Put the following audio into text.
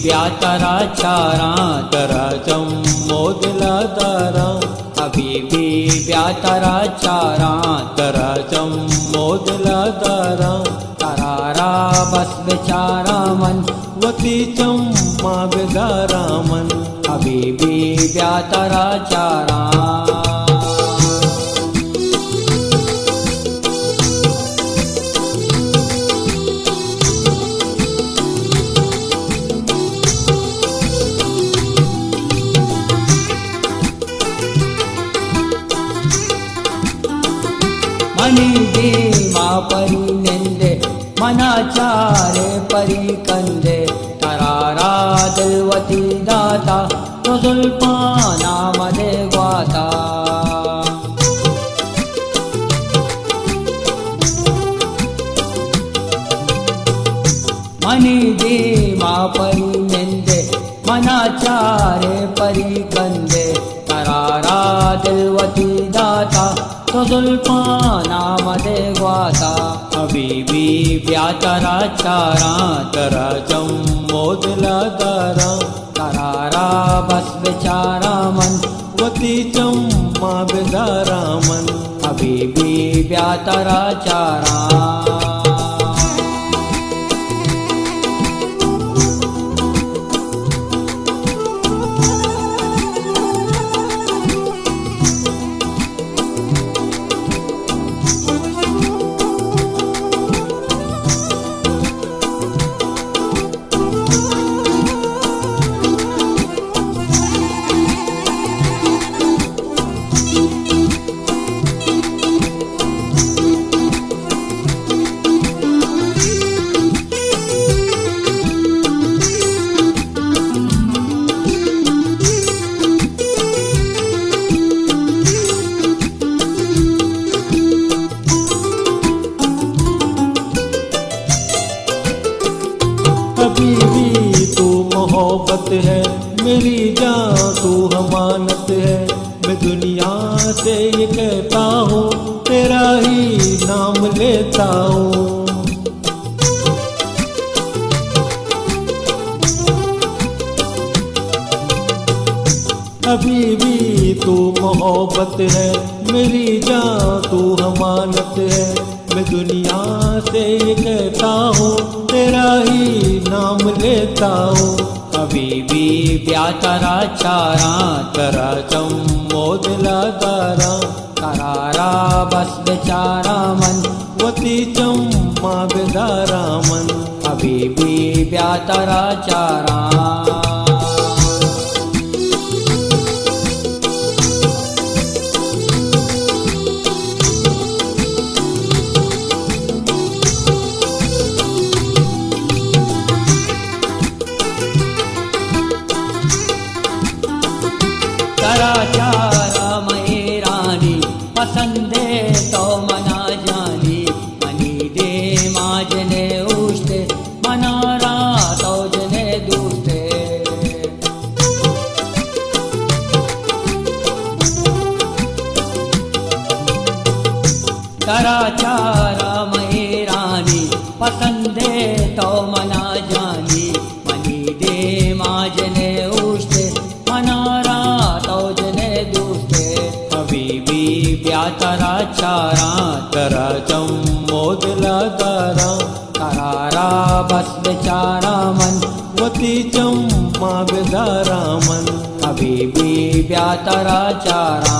व्यातराचारा तरचं मोदला तारा हबीबी व्यातराचारा तरचं मोदला तारा तरारा बस बेचारा मन वतीचं मागदारा मन हबीबी व्यातराचारा मनी देवा परी निंदे मनाचारे परी कंदे तरारा दिलवती दाता तुझुल्पाना मध्ये ग्वाता मनी देवा परी निंदे मनाचारे परी कंदे तरारा दिलवती दाता तुझुल्पाना मध्ये ग्वाता हबीबी व्यातराचारा तरचं मोदला तारा तरारा बस बेचारा मन वतीचं मागदारा मन हबीबी व्यातराचारा हबीबी तू मोहब्बत है मेरी जान तू अमानत है मैं दुनिया से ये कहता हूँ तेरा ही नाम लेता हूँ हबीबी तू मोहब्बत है मेरी जान तू अमानत है मैं दुनिया से ये कहता हूँ तेरा ही नाम लेता हूँ हबीबी व्यातराचारा तरचं मोदला तारा तरारा बस बेचारा मन वतीचं मागदारा मन हबीबी व्यातराचारा तराचारा मये रानी पसंदे तो मना जानी मनी दे माजने उष्टे मनारा तो जने दूटे तराचारा मये रानी पसंदे तो मना जानी मनी दे माजने उष्टे मनारा हबीबी व्यातराचारा तरचं मोदला तारा तरारा बस बेचारा मन वतीचं मागदारा मन हबीबी व्यातराचारा